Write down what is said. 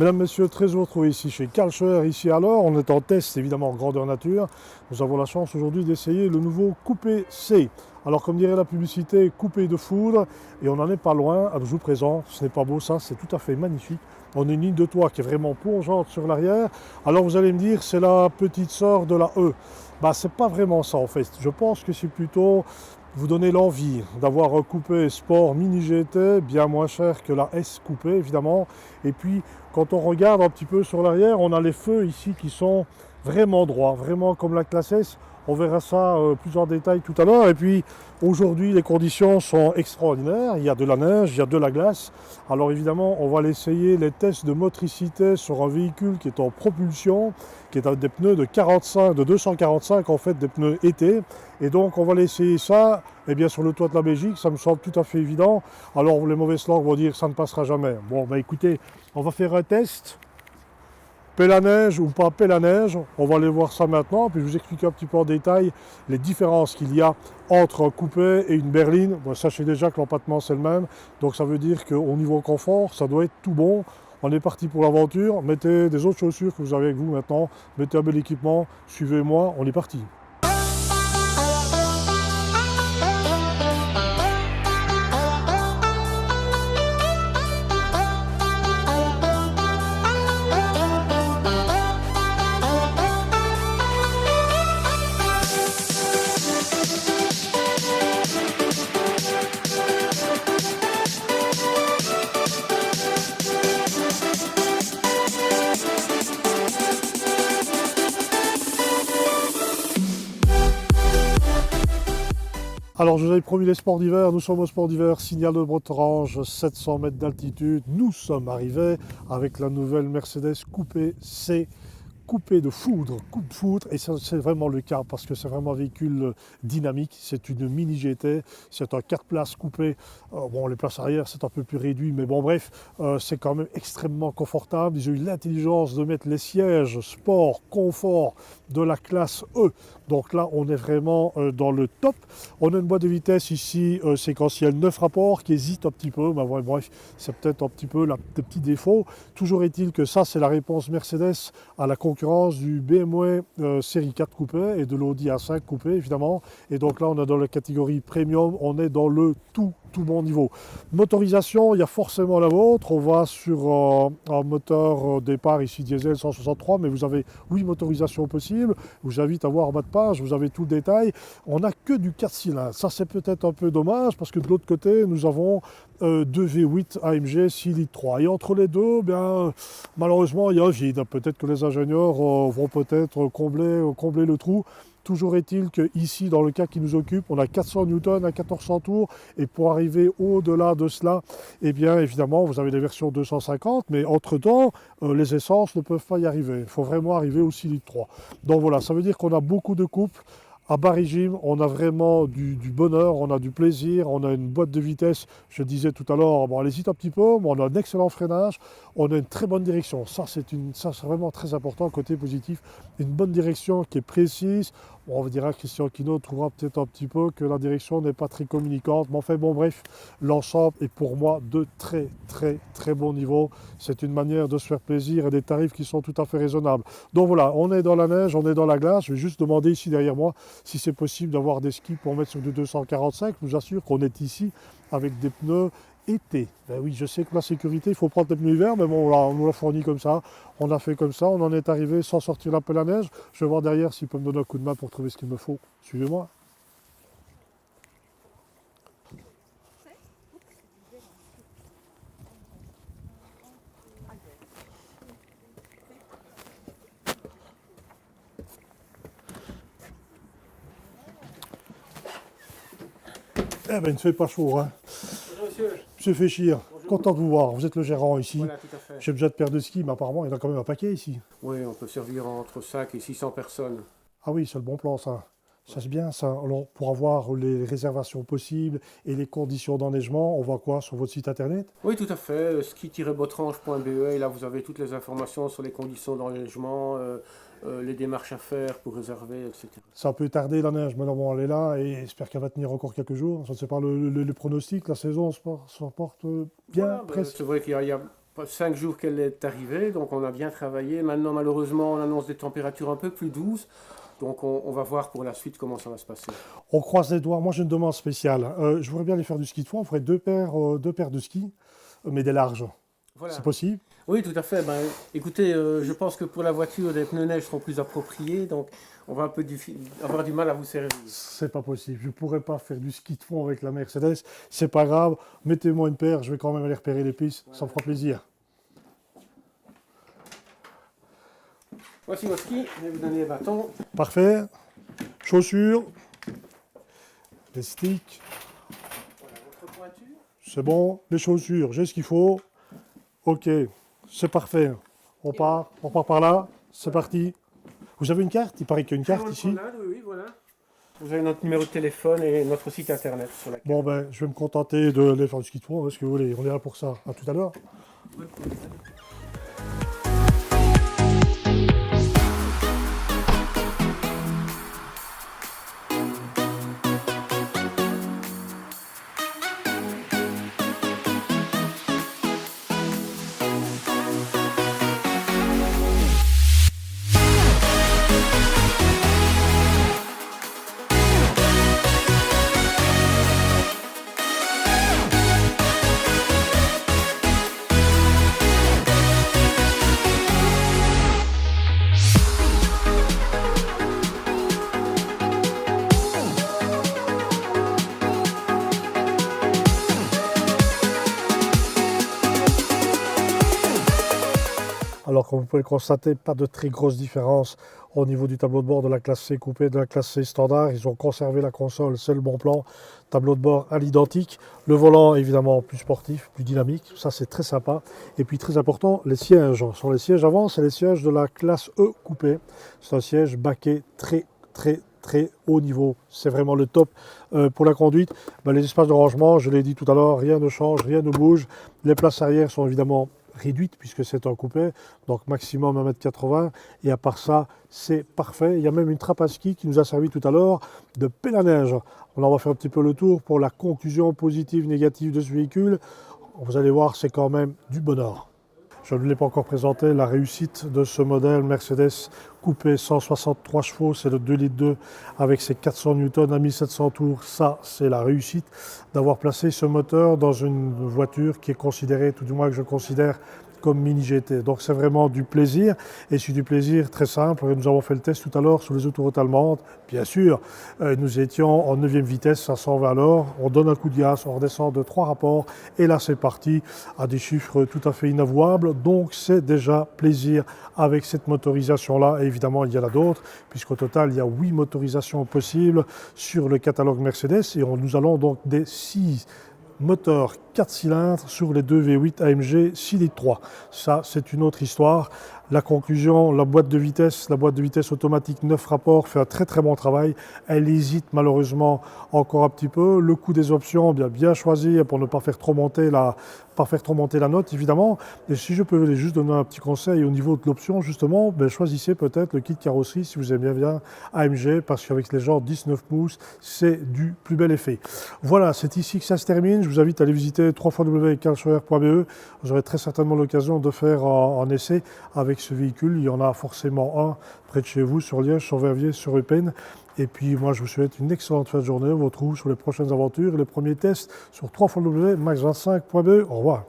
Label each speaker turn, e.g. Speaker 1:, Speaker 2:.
Speaker 1: Mesdames, Messieurs, très heureux de vous retrouver ici chez Karlsruhe, ici à l'Or. On est en test évidemment en grandeur nature. Nous avons la chance aujourd'hui d'essayer le nouveau Coupé C. Alors comme dirait la publicité, coupé de foudre, et on n'en est pas loin. Alors, je vous présente, ce n'est pas beau ça, c'est tout à fait magnifique. On a une ligne de toit qui est vraiment plongeante sur l'arrière. Alors vous allez me dire, c'est la petite sœur de la E. Bah c'est pas vraiment ça en fait. Je pense que c'est plutôt vous donner l'envie d'avoir un coupé sport mini GT bien moins cher que la S coupé évidemment. Et puis quand on regarde un petit peu sur l'arrière, on a les feux ici qui sont vraiment droits, vraiment comme la classe S. On verra ça plus en détail tout à l'heure. Et puis aujourd'hui, les conditions sont extraordinaires. Il y a de la neige, il y a de la glace. Alors évidemment, on va aller essayer les tests de motricité sur un véhicule qui est en propulsion, qui est avec des pneus de 45, de 245 en fait, des pneus été. Et donc on va aller essayer ça, eh bien sur le toit de la Belgique, ça me semble tout à fait évident. Alors les mauvaises langues vont dire que ça ne passera jamais. Bon, bah écoutez, on va faire un test. Paix la neige ou pas paix la neige, on va aller voir ça maintenant, puis je vous expliquer un petit peu en détail les différences qu'il y a entre un coupé et une berline. Bon, sachez déjà que l'empattement c'est le même, donc ça veut dire qu'au niveau confort, ça doit être tout bon. On est parti pour l'aventure, mettez des autres chaussures que vous avez avec vous maintenant, mettez un bel équipement, suivez-moi, on est parti. Alors je vous avais promis les sports d'hiver, nous sommes au sport d'hiver, signal de Bretagne, 700 mètres d'altitude, nous sommes arrivés avec la nouvelle Mercedes Coupé C, coupé de foudre, coupe de foudre, et c'est vraiment le cas parce que c'est vraiment un véhicule dynamique, c'est une mini GT, c'est un 4 places coupé, bon les places arrière c'est un peu plus réduit, mais bon bref, c'est quand même extrêmement confortable. Ils ont eu l'intelligence de mettre les sièges sport, confort de la classe E, donc là on est vraiment dans le top. On a une boîte de vitesse ici séquentielle 9 rapports qui hésite un petit peu, mais bon, bref, c'est peut-être un petit peu le petit défaut. Toujours est-il que ça c'est la réponse Mercedes à la concurrence du BMW série 4 coupé et de l'Audi A5 coupé évidemment. Et donc là on est dans la catégorie premium, on est dans le tout bon niveau. Motorisation, il y a forcément la vôtre. On va sur un moteur départ ici diesel 163, mais vous avez 8 motorisations possibles. Je vous invite à voir en bas de page, vous avez tout le détail. On n'a que du 4 cylindres. Ça c'est peut-être un peu dommage parce que de l'autre côté nous avons 2 V8 AMG 6 litres 3. Et entre les deux, bien, malheureusement il y a un vide. Peut-être que les ingénieurs vont peut-être combler le trou. Toujours est-il qu'ici, dans le cas qui nous occupe, on a 400 Newton à 1400 tours, et pour arriver au-delà de cela, eh bien évidemment, vous avez des versions 250, mais entre-temps, les essences ne peuvent pas y arriver. Il faut vraiment arriver au 6 litres 3. Donc voilà, ça veut dire qu'on a beaucoup de couples. À bas régime, on a vraiment du bonheur, on a du plaisir, on a une boîte de vitesse, je disais tout à l'heure, bon, elle hésite un petit peu, mais on a un excellent freinage, on a une très bonne direction. Ça, c'est vraiment très important, côté positif. Une bonne direction qui est précise. Bon, on dira Christian Quinault trouvera peut-être un petit peu que la direction n'est pas très communicante, mais enfin bon bref, l'ensemble est pour moi de très bon niveau. C'est une manière de se faire plaisir et des tarifs qui sont tout à fait raisonnables. Donc voilà, on est dans la neige, on est dans la glace. Je vais juste demander ici derrière moi si c'est possible d'avoir des skis pour mettre sur du 245. Je vous assure qu'on est ici avec des pneus été. Ben oui, je sais que la sécurité, il faut prendre les pneus hiver, mais bon, on nous l'a fourni comme ça, on a fait comme ça, on en est arrivé sans sortir la pelle à neige. Je vais voir derrière s'il peut me donner un coup de main pour trouver ce qu'il me faut. Suivez-moi. Eh ben, il ne fait pas chaud, hein.
Speaker 2: Bonjour monsieur.
Speaker 1: Monsieur Féchir, content de vous voir. Vous êtes le gérant ici.
Speaker 2: Voilà, tout à fait.
Speaker 1: J'ai déjà de paires de skis, mais apparemment, il y en a quand même un paquet ici.
Speaker 2: Oui, on peut servir entre 5 et 600 personnes.
Speaker 1: Ah oui, c'est le bon plan, ça. Ça, c'est bien, ça. Alors, pour avoir les réservations possibles et les conditions d'enneigement, on voit quoi sur votre site internet?
Speaker 2: Oui, tout à fait. Ski-botrange.be, et là vous avez toutes les informations sur les conditions d'engagement, les démarches à faire pour réserver, etc.
Speaker 1: Ça peut tarder la neige, mais non, bon, elle est là et j'espère qu'elle va tenir encore quelques jours. Je ne sais pas le pronostic, la saison se porte bien,
Speaker 2: Voilà,
Speaker 1: presque.
Speaker 2: c'est vrai qu'il y a 5 jours qu'elle est arrivée, donc on a bien travaillé. Maintenant, malheureusement, on annonce des températures un peu plus douces. Donc on va voir pour la suite comment ça va se passer.
Speaker 1: On croise les doigts. Moi, j'ai une demande spéciale. Je voudrais bien aller faire du ski de fond. On ferait deux paires de skis, mais des larges.
Speaker 2: Voilà.
Speaker 1: C'est possible?
Speaker 2: Oui, tout à fait. Ben, écoutez, je pense que pour la voiture, des pneus neige seront plus appropriés, donc on va avoir du mal à vous servir.
Speaker 1: C'est pas possible. Je ne pourrais pas faire du ski de fond avec la Mercedes. C'est pas grave. Mettez-moi une paire. Je vais quand même aller repérer les pistes. Ça me fera plaisir.
Speaker 2: Voici vos skis. Je vais vous donner les bâtons.
Speaker 1: Parfait. Chaussures. Les sticks.
Speaker 2: Voilà, votre pointure.
Speaker 1: C'est bon. Les chaussures. J'ai ce qu'il faut. Ok. C'est parfait. On part par là. C'est parti. Vous avez une carte? Il paraît qu'il y a une carte ici.
Speaker 2: Oui, voilà. Vous avez notre numéro de téléphone et notre site internet sur la carte.
Speaker 1: Bon, ben, je vais me contenter de aller faire du ski de fond. Ce que vous voulez. On est là pour ça. À tout à l'heure. Alors, comme vous pouvez le constater, pas de très grosse différence au niveau du tableau de bord de la classe C coupé, de la classe C standard. Ils ont conservé la console, c'est le bon plan. Tableau de bord à l'identique. Le volant, évidemment, plus sportif, plus dynamique. Ça, c'est très sympa. Et puis, très important, les sièges. Ce sont les sièges avant, c'est les sièges de la classe E coupé. C'est un siège baquet très haut niveau. C'est vraiment le top pour la conduite. Ben, les espaces de rangement, je l'ai dit tout à l'heure, rien ne change, rien ne bouge. Les places arrière sont évidemment réduite puisque c'est un coupé, donc maximum 1,80 m, et à part ça, c'est parfait. Il y a même une trappe à ski qui nous a servi tout à l'heure de pelle à neige. On en va faire un petit peu le tour pour la conclusion positive, négative de ce véhicule. Vous allez voir, c'est quand même du bonheur. Je ne l'ai pas encore présenté, la réussite de ce modèle Mercedes coupé 163 chevaux, c'est le 2,2 litres avec ses 400 Newton à 1700 tours. Ça, c'est la réussite d'avoir placé ce moteur dans une voiture qui est considérée, tout du moins que je considère, comme mini GT. Donc c'est vraiment du plaisir, et c'est du plaisir très simple. Nous avons fait le test tout à l'heure sur les autoroutes allemandes. Bien sûr, nous étions en 9e vitesse à 120 à l'heure. On donne un coup de gaz, on redescend de 3 rapports, et là c'est parti à des chiffres tout à fait inavouables. Donc c'est déjà plaisir avec cette motorisation-là. Et évidemment, il y en a d'autres, puisqu'au total, il y a 8 motorisations possibles sur le catalogue Mercedes, et nous allons donc des 6 moteur 4 cylindres sur les 2 V8 AMG 6 litres 3. Ça, c'est une autre histoire. La conclusion, la boîte de vitesse automatique 9 rapports fait un très bon travail. Elle hésite malheureusement encore un petit peu. Le coût des options, bien choisi pour ne pas faire trop monter la note, évidemment. Et si je peux juste donner un petit conseil au niveau de l'option, justement, choisissez peut-être le kit carrosserie si vous aimez bien AMG, parce qu'avec les genres 19 pouces, c'est du plus bel effet. Voilà, c'est ici que ça se termine. Je vous invite à aller visiter www.carlscheuer.be. Vous aurez très certainement l'occasion de faire un essai avec ce véhicule. Il y en a forcément un près de chez vous, sur Liège, sur Verviers, sur Eupen. Et puis moi, je vous souhaite une excellente fin de journée. On vous retrouve sur les prochaines aventures et les premiers tests sur www.max25.be. Au revoir.